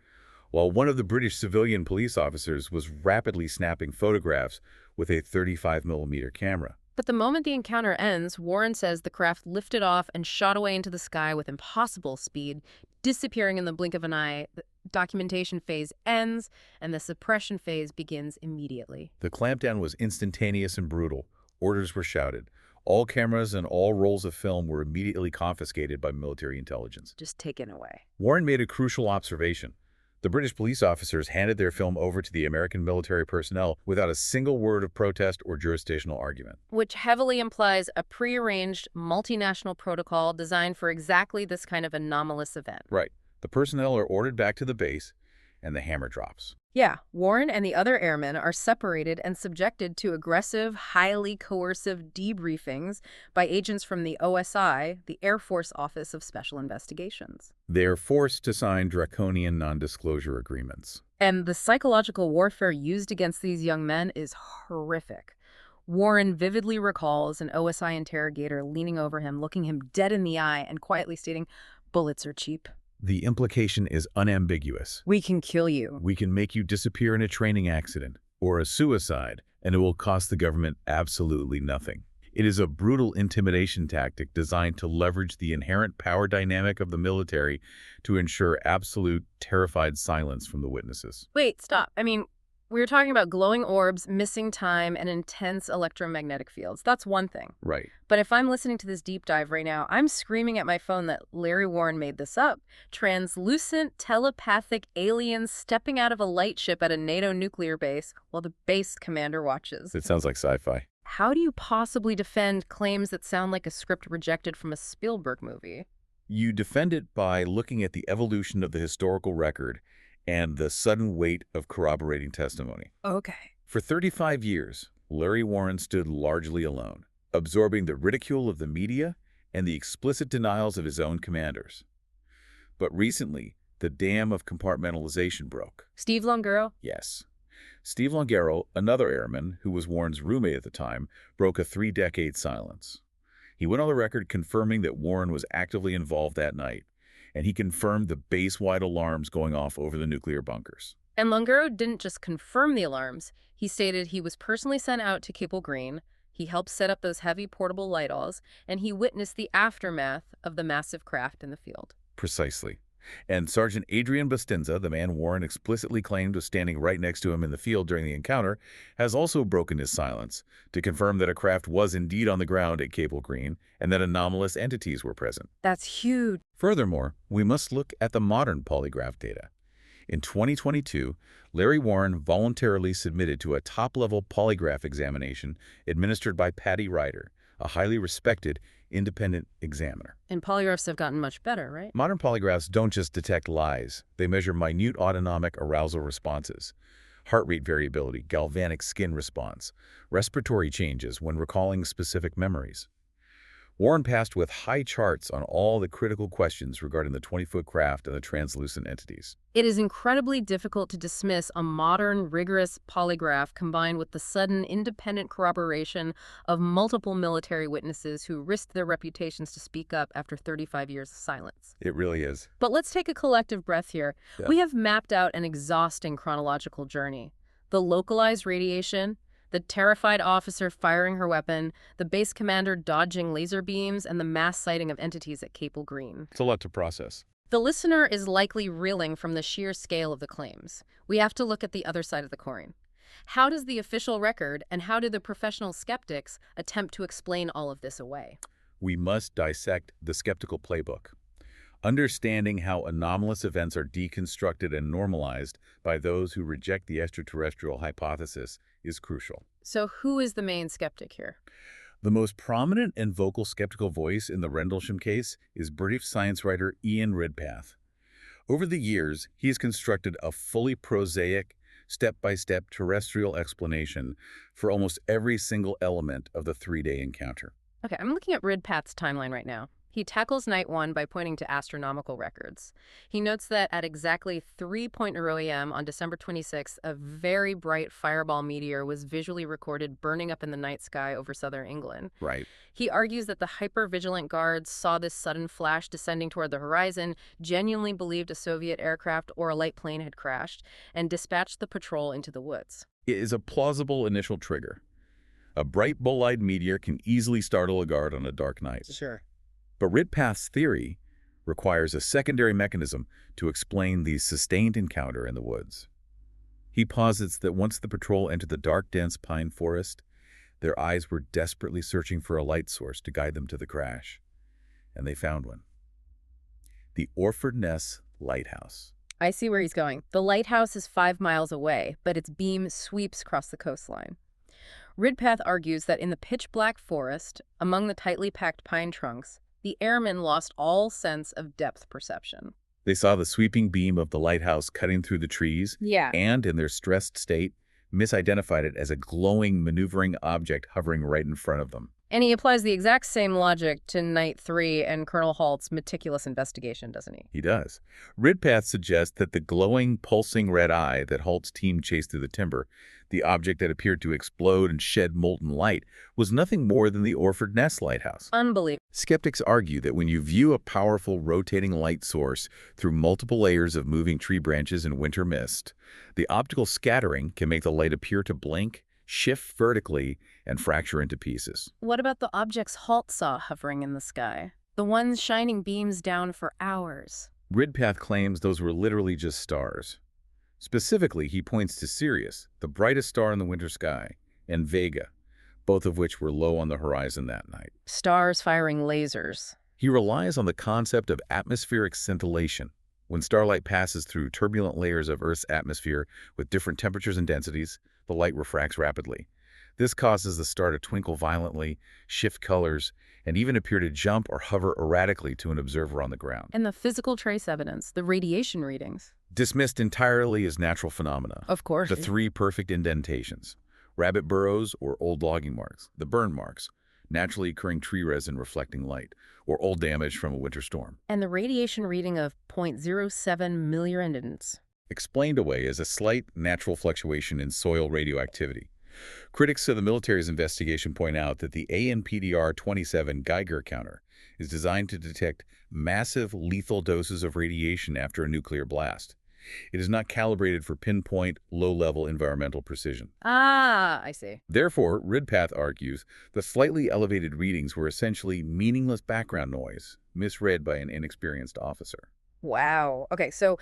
while one of the British civilian police officers was rapidly snapping photographs with a 35mm camera. But the moment the encounter ends, Warren says the craft lifted off and shot away into the sky with impossible speed, disappearing in the blink of an eye. The documentation phase ends, and the suppression phase begins immediately. The clampdown was instantaneous and brutal. Orders were shouted. All cameras and all rolls of film were immediately confiscated by military intelligence. Just taken away. Warren made a crucial observation. The British police officers handed their film over to the American military personnel without a single word of protest or jurisdictional argument. Which heavily implies a prearranged multinational protocol designed for exactly this kind of anomalous event. Right. The personnel are ordered back to the base, and the hammer drops. Yeah, Warren and the other airmen are separated and subjected to aggressive, highly coercive debriefings by agents from the OSI, the Air Force Office of Special Investigations. They are forced to sign draconian non-disclosure agreements. And the psychological warfare used against these young men is horrific. Warren vividly recalls an OSI interrogator leaning over him, looking him dead in the eye, and quietly stating, "Bullets are cheap. The implication is unambiguous. We can kill you. We can make you disappear in a training accident or a suicide, and it will cost the government absolutely nothing. It is a brutal intimidation tactic designed to leverage the inherent power dynamic of the military to ensure absolute, terrified silence from the witnesses. Wait, stop. We were talking about glowing orbs, missing time, and intense electromagnetic fields. That's one thing. Right. But if I'm listening to this deep dive right now, I'm screaming at my phone that Larry Warren made this up. Translucent, telepathic aliens stepping out of a lightship at a NATO nuclear base while the base commander watches. It sounds like sci-fi. How do you possibly defend claims that sound like a script rejected from a Spielberg movie? You defend it by looking at the evolution of the historical record and the sudden weight of corroborating testimony. Okay. For 35 years, Larry Warren stood largely alone, absorbing the ridicule of the media and the explicit denials of his own commanders. But recently, the dam of compartmentalization broke. Steve Longaro? Yes. Steve Longaro, another airman who was Warren's roommate at the time, broke a 3-decade silence. He went on the record confirming that Warren was actively involved that night, and he confirmed the base-wide alarms going off over the nuclear bunkers. And Longaro didn't just confirm the alarms. He stated he was personally sent out to Cable Green, he helped set up those heavy portable light-alls, and he witnessed the aftermath of the massive craft in the field. Precisely. And Sergeant Adrian Bustinza, the man Warren explicitly claimed was standing right next to him in the field during the encounter, has also broken his silence to confirm that a craft was indeed on the ground at Cable Green and that anomalous entities were present. That's huge. Furthermore, we must look at the modern polygraph data. In 2022, Larry Warren voluntarily submitted to a top-level polygraph examination administered by Patty Ryder, a highly respected, independent examiner. And polygraphs have gotten much better, right? Modern polygraphs don't just detect lies. They measure minute autonomic arousal responses, heart rate variability, galvanic skin response, respiratory changes when recalling specific memories. Warren passed with high charts on all the critical questions regarding the 20-foot craft and the translucent entities. It is incredibly difficult to dismiss a modern, rigorous polygraph combined with the sudden, independent corroboration of multiple military witnesses who risked their reputations to speak up after 35 years of silence. It really is. But let's take a collective breath here. Yeah. We have mapped out an exhausting chronological journey. The localized radiation, the terrified officer firing her weapon, the base commander dodging laser beams, and the mass sighting of entities at Capel Green. It's a lot to process. The listener is likely reeling from the sheer scale of the claims. We have to look at the other side of the coin. How does the official record and how do the professional skeptics attempt to explain all of this away? We must dissect the skeptical playbook. Understanding how anomalous events are deconstructed and normalized by those who reject the extraterrestrial hypothesis is crucial. So who is the main skeptic here? The most prominent and vocal skeptical voice in the Rendlesham case is British science writer Ian Ridpath. Over the years, he has constructed a fully prosaic, step-by-step terrestrial explanation for almost every single element of the three-day encounter. Okay, I'm looking at Ridpath's timeline right now. He tackles night one by pointing to astronomical records. He notes that at exactly 3.0 a.m. on December 26th, a very bright fireball meteor was visually recorded burning up in the night sky over southern England. Right. He argues that the hyper-vigilant guards saw this sudden flash descending toward the horizon, genuinely believed a Soviet aircraft or a light plane had crashed, and dispatched the patrol into the woods. It is a plausible initial trigger. A bright bull-eyed meteor can easily startle a guard on a dark night. Sure. But Ridpath's theory requires a secondary mechanism to explain the sustained encounter in the woods. He posits that once the patrol entered the dark, dense pine forest, their eyes were desperately searching for a light source to guide them to the crash. And they found one. The Orford Ness Lighthouse. I see where he's going. The lighthouse is 5 miles away, but its beam sweeps across the coastline. Ridpath argues that in the pitch-black forest, among the tightly packed pine trunks, the airmen lost all sense of depth perception. They saw the sweeping beam of the lighthouse cutting through the trees, and in their stressed state, misidentified it as a glowing, maneuvering object hovering right in front of them. And he applies the exact same logic to Night 3 and Colonel Halt's meticulous investigation, doesn't he? He does. Ridpath suggests that the glowing, pulsing red eye that Halt's team chased through the timber, the object that appeared to explode and shed molten light, was nothing more than the Orford Ness Lighthouse. Unbelievable. Skeptics argue that when you view a powerful, rotating light source through multiple layers of moving tree branches and winter mist, the optical scattering can make the light appear to blink, shift vertically, and fracture into pieces. What about the objects Halt saw hovering in the sky? The ones shining beams down for hours. Ridpath claims those were literally just stars. Specifically, he points to Sirius, the brightest star in the winter sky, and Vega, both of which were low on the horizon that night. Stars firing lasers. He relies on the concept of atmospheric scintillation. When starlight passes through turbulent layers of Earth's atmosphere with different temperatures and densities, the light refracts rapidly. This causes the star to twinkle violently, shift colors, and even appear to jump or hover erratically to an observer on the ground. And the physical trace evidence, the radiation readings. Dismissed entirely as natural phenomena. Of course. The 3 perfect indentations. Rabbit burrows or old logging marks. The burn marks. Naturally occurring tree resin reflecting light. Or old damage from a winter storm. And the radiation reading of 0.07 milliradians. Explained away as a slight natural fluctuation in soil radioactivity. Critics of the military's investigation point out that the ANPDR-27 Geiger counter is designed to detect massive lethal doses of radiation after a nuclear blast. It is not calibrated for pinpoint, low-level environmental precision. Ah, I see. Therefore, Ridpath argues the slightly elevated readings were essentially meaningless background noise, misread by an inexperienced officer. Wow. Okay, so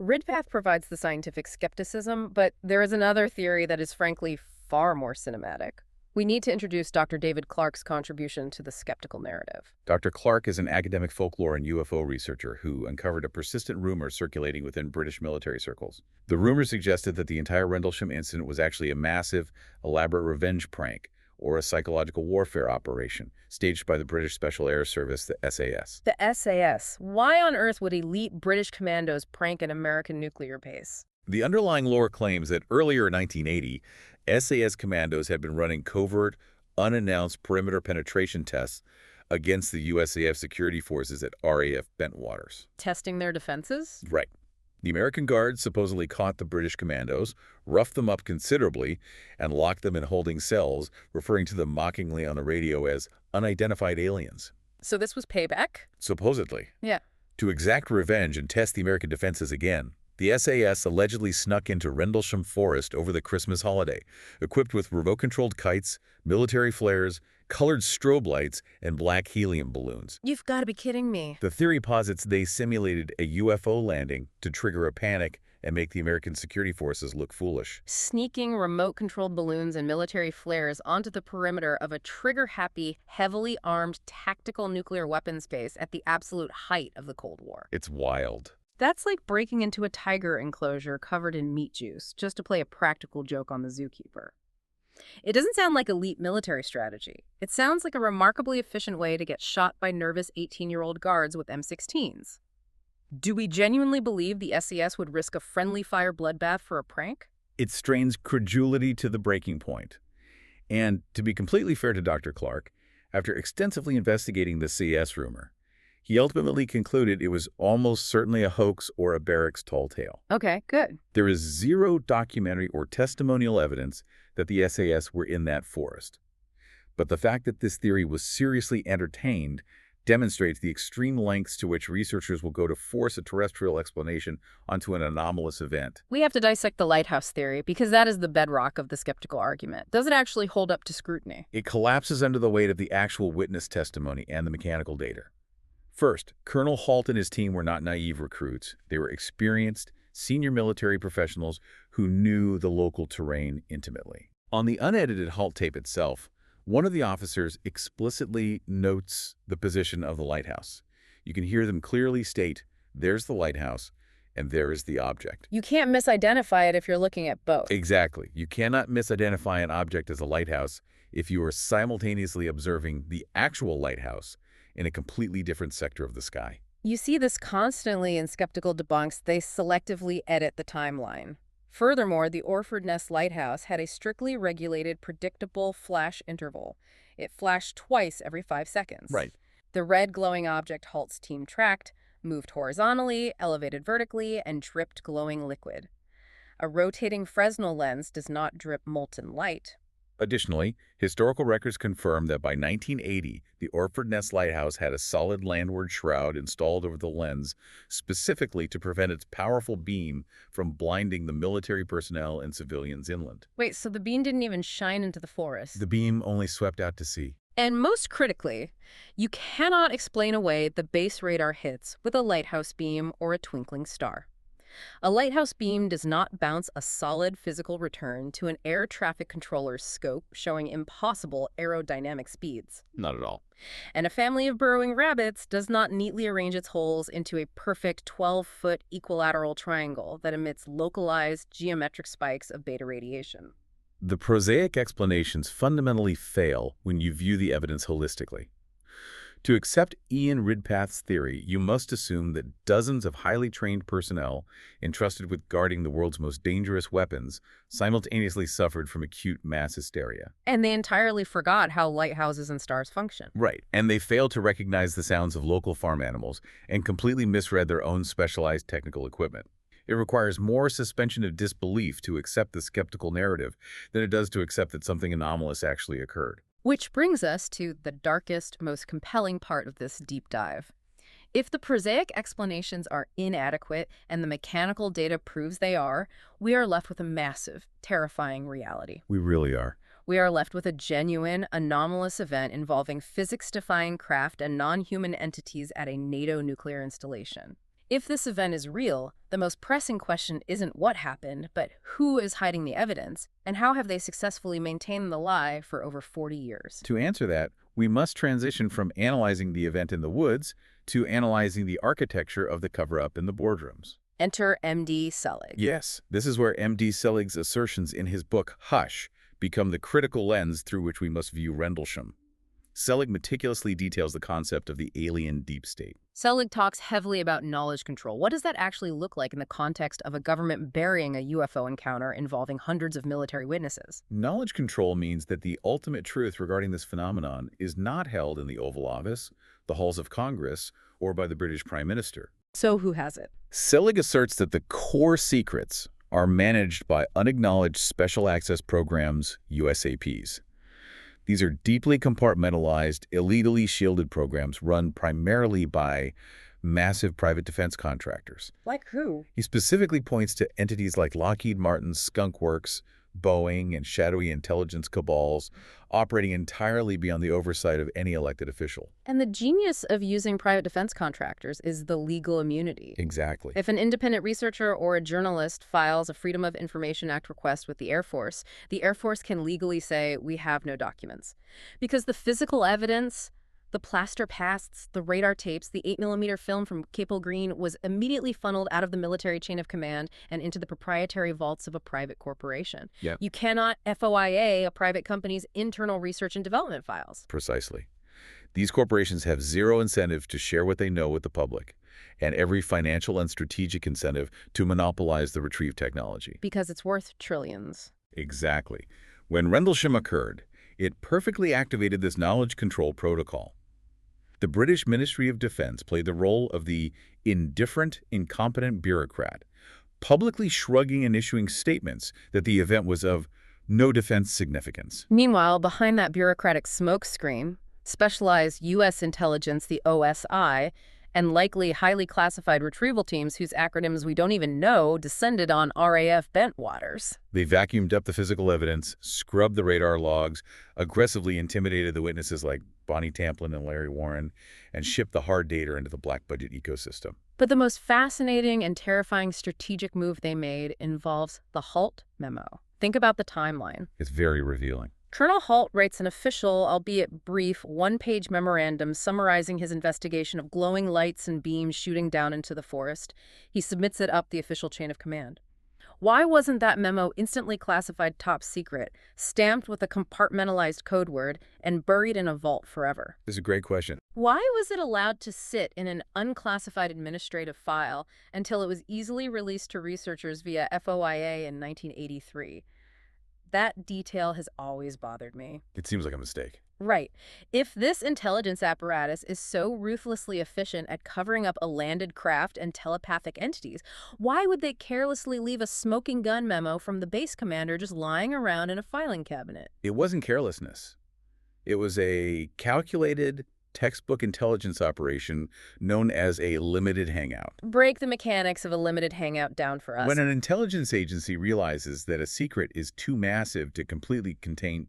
Ridpath provides the scientific skepticism, but there is another theory that is frankly far more cinematic. We need to introduce Dr. David Clarke's contribution to the skeptical narrative. Dr. Clarke is an academic folklore and UFO researcher who uncovered a persistent rumor circulating within British military circles. The rumor suggested that the entire Rendlesham incident was actually a massive, elaborate revenge prank or a psychological warfare operation staged by the British Special Air Service, the SAS. The SAS. Why on earth would elite British commandos prank an American nuclear base? The underlying lore claims that earlier in 1980, SAS commandos had been running covert, unannounced perimeter penetration tests against the USAF security forces at RAF Bentwaters. Testing their defenses? Right. The American Guards supposedly caught the British commandos, roughed them up considerably, and locked them in holding cells, referring to them mockingly on the radio as unidentified aliens. So this was payback? Supposedly. Yeah. To exact revenge and test the American defenses again, the SAS allegedly snuck into Rendlesham Forest over the Christmas holiday, equipped with remote-controlled kites, military flares, colored strobe lights, and black helium balloons. You've got to be kidding me. The theory posits they simulated a UFO landing to trigger a panic and make the American security forces look foolish. Sneaking remote-controlled balloons and military flares onto the perimeter of a trigger-happy, heavily armed tactical nuclear weapons base at the absolute height of the Cold War. It's wild. That's like breaking into a tiger enclosure covered in meat juice just to play a practical joke on the zookeeper. It doesn't sound like elite military strategy. It sounds like a remarkably efficient way to get shot by nervous 18-year-old guards with M16s. Do we genuinely believe the SAS would risk a friendly fire bloodbath for a prank? It strains credulity to the breaking point. And to be completely fair to Dr. Clark, after extensively investigating the CS rumor, he ultimately concluded it was almost certainly a hoax or a barracks tall tale. Okay, good. There is zero documentary or testimonial evidence that the SAS were in that forest. But the fact that this theory was seriously entertained demonstrates the extreme lengths to which researchers will go to force a terrestrial explanation onto an anomalous event. We have to dissect the lighthouse theory because that is the bedrock of the skeptical argument. Does it actually hold up to scrutiny? It collapses under the weight of the actual witness testimony and the mechanical data. First, Colonel Halt and his team were not naive recruits. They were experienced, senior military professionals who knew the local terrain intimately. On the unedited Halt tape itself, one of the officers explicitly notes the position of the lighthouse. You can hear them clearly state, there's the lighthouse, and there is the object. You can't misidentify it if you're looking at both. Exactly. You cannot misidentify an object as a lighthouse if you are simultaneously observing the actual lighthouse in a completely different sector of the sky. You see this constantly in skeptical debunks. They selectively edit the timeline. Furthermore, the Orford Ness Lighthouse had a strictly regulated, predictable flash interval. It flashed twice every 5 seconds. Right. The red glowing object Halt's team tracked, moved horizontally, elevated vertically, and dripped glowing liquid. A rotating Fresnel lens does not drip molten light. Additionally, historical records confirm that by 1980, the Orford Ness Lighthouse had a solid landward shroud installed over the lens specifically to prevent its powerful beam from blinding the military personnel and civilians inland. Wait, so the beam didn't even shine into the forest? The beam only swept out to sea. And most critically, you cannot explain away the base radar hits with a lighthouse beam or a twinkling star. A lighthouse beam does not bounce a solid physical return to an air traffic controller's scope showing impossible aerodynamic speeds. Not at all. And a family of burrowing rabbits does not neatly arrange its holes into a perfect 12-foot equilateral triangle that emits localized geometric spikes of beta radiation. The prosaic explanations fundamentally fail when you view the evidence holistically. To accept Ian Ridpath's theory, you must assume that dozens of highly trained personnel entrusted with guarding the world's most dangerous weapons simultaneously suffered from acute mass hysteria. And they entirely forgot how lighthouses and stars function. Right, and they failed to recognize the sounds of local farm animals and completely misread their own specialized technical equipment. It requires more suspension of disbelief to accept the skeptical narrative than it does to accept that something anomalous actually occurred. Which brings us to the darkest, most compelling part of this deep dive. If the prosaic explanations are inadequate and the mechanical data proves they are, we are left with a massive, terrifying reality. We really are. We are left with a genuine, anomalous event involving physics-defying craft and non-human entities at a NATO nuclear installation. If this event is real, the most pressing question isn't what happened, but who is hiding the evidence, and how have they successfully maintained the lie for over 40 years? To answer that, we must transition from analyzing the event in the woods to analyzing the architecture of the cover-up in the boardrooms. Enter M.D. Selig. Yes, this is where M.D. Selig's assertions in his book, Hush, become the critical lens through which we must view Rendlesham. Selig meticulously details the concept of the alien deep state. Selig talks heavily about knowledge control. What does that actually look like in the context of a government burying a UFO encounter involving hundreds of military witnesses? Knowledge control means that the ultimate truth regarding this phenomenon is not held in the Oval Office, the halls of Congress, or by the British Prime Minister. So who has it? Selig asserts that the core secrets are managed by unacknowledged special access programs, USAPs. These are deeply compartmentalized, illegally shielded programs run primarily by massive private defense contractors. Like who? He specifically points to entities like Lockheed Martin's Skunk Works, Boeing, and shadowy intelligence cabals operating entirely beyond the oversight of any elected official. And the genius of using private defense contractors is the legal immunity. Exactly. If an independent researcher or a journalist files a Freedom of Information Act request with the Air Force can legally say, we have no documents. Because the physical evidence, the plaster casts, the radar tapes, the 8mm film from Capel Green was immediately funneled out of the military chain of command and into the proprietary vaults of a private corporation. Yep. You cannot FOIA a private company's internal research and development files. Precisely. These corporations have zero incentive to share what they know with the public, and every financial and strategic incentive to monopolize the retrieved technology. Because it's worth trillions. Exactly. When Rendlesham occurred, it perfectly activated this knowledge control protocol. The British Ministry of Defense played the role of the indifferent, incompetent bureaucrat, publicly shrugging and issuing statements that the event was of no defense significance. Meanwhile, behind that bureaucratic smokescreen, specialized U.S. intelligence, the OSI, and likely highly classified retrieval teams whose acronyms we don't even know descended on RAF Bentwaters. They vacuumed up the physical evidence, scrubbed the radar logs, aggressively intimidated the witnesses like Bonnie Tamplin and Larry Warren, and shipped the hard data into the black budget ecosystem. But the most fascinating and terrifying strategic move they made involves the HALT memo. Think about the timeline. It's very revealing. Colonel Halt writes an official, albeit brief, one-page memorandum summarizing his investigation of glowing lights and beams shooting down into the forest. He submits it up the official chain of command. Why wasn't that memo instantly classified top secret, stamped with a compartmentalized code word, and buried in a vault forever? This is a great question. Why was it allowed to sit in an unclassified administrative file until it was easily released to researchers via FOIA in 1983? That detail has always bothered me. It seems like a mistake. Right. If this intelligence apparatus is so ruthlessly efficient at covering up a landed craft and telepathic entities, why would they carelessly leave a smoking gun memo from the base commander just lying around in a filing cabinet? It wasn't carelessness. It was a calculated, textbook intelligence operation known as a limited hangout. Break the mechanics of a limited hangout down for us. When an intelligence agency realizes that a secret is too massive to completely contain,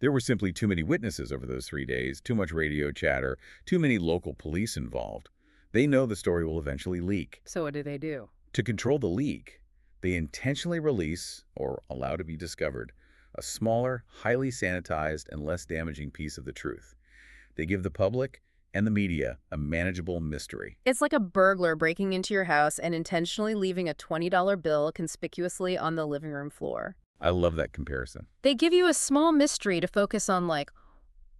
there were simply too many witnesses over those 3 days, too much radio chatter, too many local police involved. They know the story will eventually leak. So what do? To control the leak, they intentionally release, or allow to be discovered, a smaller, highly sanitized, and less damaging piece of the truth. They give the public and the media a manageable mystery. It's like a burglar breaking into your house and intentionally leaving a $20 bill conspicuously on the living room floor. I love that comparison. They give you a small mystery to focus on, like,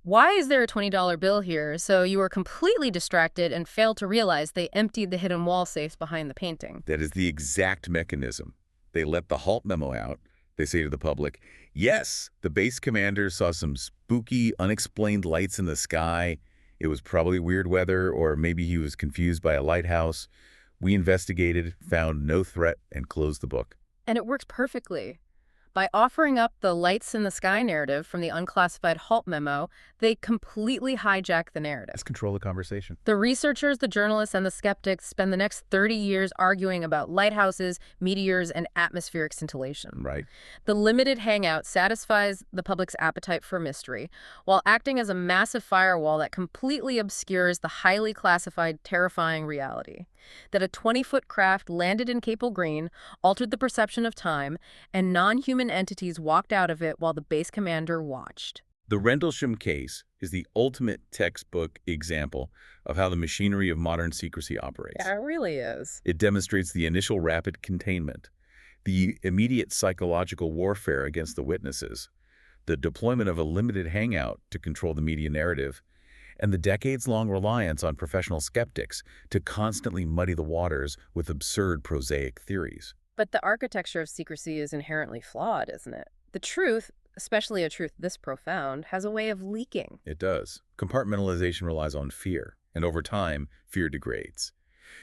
why is there a $20 bill here? So you are completely distracted and fail to realize they emptied the hidden wall safes behind the painting. That is the exact mechanism. They let the HALT memo out. They say to the public, yes, the base commander saw some spooky, unexplained lights in the sky. It was probably weird weather, or maybe he was confused by a lighthouse. We investigated, found no threat, and closed the book. And it works perfectly. By offering up the lights in the sky narrative from the unclassified HALT memo, they completely hijack the narrative. Let's control the conversation. The researchers, the journalists, and the skeptics spend the next 30 years arguing about lighthouses, meteors, and atmospheric scintillation. Right. The limited hangout satisfies the public's appetite for mystery, while acting as a massive firewall that completely obscures the highly classified, terrifying reality. That a 20-foot craft landed in Capel Green, altered the perception of time, and non-human entities walked out of it while the base commander watched. The Rendlesham case is the ultimate textbook example of how the machinery of modern secrecy operates. Yeah, it really is. It demonstrates the initial rapid containment, the immediate psychological warfare against the witnesses, the deployment of a limited hangout to control the media narrative, and the decades-long reliance on professional skeptics to constantly muddy the waters with absurd prosaic theories. But the architecture of secrecy is inherently flawed, isn't it? The truth, especially a truth this profound, has a way of leaking. It does. Compartmentalization relies on fear, and over time, fear degrades.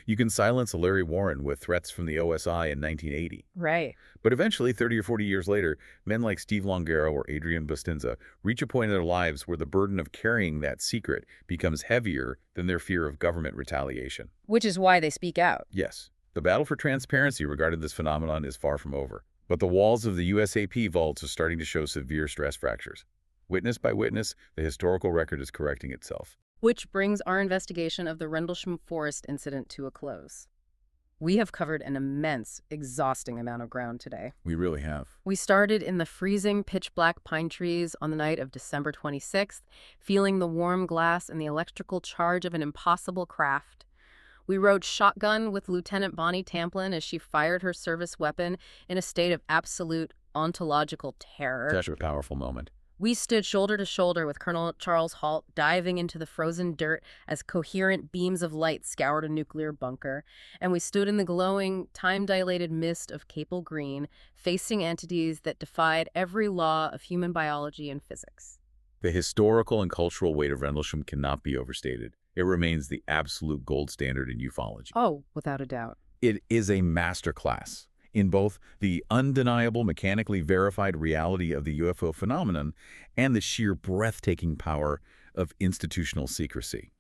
You can silence a Larry Warren with threats from the OSI in 1980. Right. But eventually, 30 or 40 years later, men like Steve Longaro or Adrian Bustinza reach a point in their lives where the burden of carrying that secret becomes heavier than their fear of government retaliation. Which is why they speak out. Yes, the battle for transparency regarding this phenomenon is far from over. But the walls of the USAP vaults are starting to show severe stress fractures. Witness by witness, the historical record is correcting itself. Which brings our investigation of the Rendlesham Forest incident to a close. We have covered an immense, exhausting amount of ground today. We really have. We started in the freezing, pitch-black pine trees on the night of December 26th, feeling the warm glass and the electrical charge of an impossible craft. We rode shotgun with Lieutenant Bonnie Tamplin as she fired her service weapon in a state of absolute ontological terror. Such a powerful moment. We stood shoulder to shoulder with Colonel Charles Halt, diving into the frozen dirt as coherent beams of light scoured a nuclear bunker, and we stood in the glowing, time-dilated mist of Capel Green, facing entities that defied every law of human biology and physics. The historical and cultural weight of Rendlesham cannot be overstated. It remains the absolute gold standard in ufology. Oh, without a doubt. It is a masterclass in both the undeniable, mechanically verified reality of the UFO phenomenon and the sheer breathtaking power of institutional secrecy.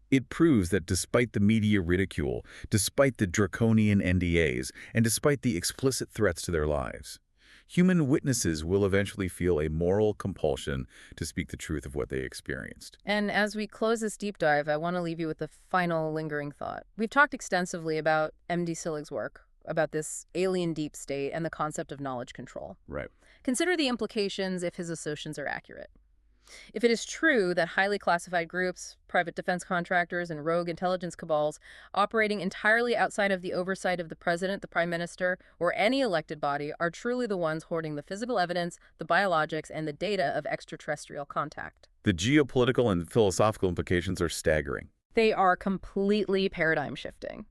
It proves that despite the media ridicule, despite the draconian NDAs, and despite the explicit threats to their lives, human witnesses will eventually feel a moral compulsion to speak the truth of what they experienced. And as we close this deep dive, I want to leave you with a final lingering thought. We've talked extensively about M.D. Sillig's work, about this alien deep state and the concept of knowledge control. Right. Consider the implications if his assertions are accurate. If it is true that highly classified groups, private defense contractors, and rogue intelligence cabals operating entirely outside of the oversight of the president, the prime minister, or any elected body are truly the ones hoarding the physical evidence, the biologics, and the data of extraterrestrial contact. The geopolitical and philosophical implications are staggering. They are completely paradigm shifting.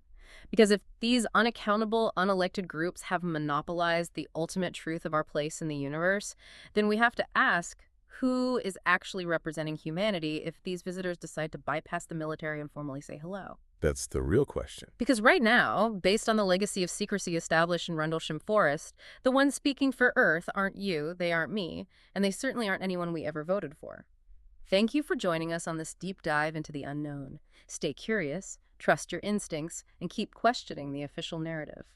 Because if these unaccountable, unelected groups have monopolized the ultimate truth of our place in the universe, then we have to ask, who is actually representing humanity if these visitors decide to bypass the military and formally say hello? That's the real question. Because right now, based on the legacy of secrecy established in Rendlesham Forest, the ones speaking for Earth aren't you, they aren't me, and they certainly aren't anyone we ever voted for. Thank you for joining us on this deep dive into the unknown. Stay curious, trust your instincts, and keep questioning the official narrative.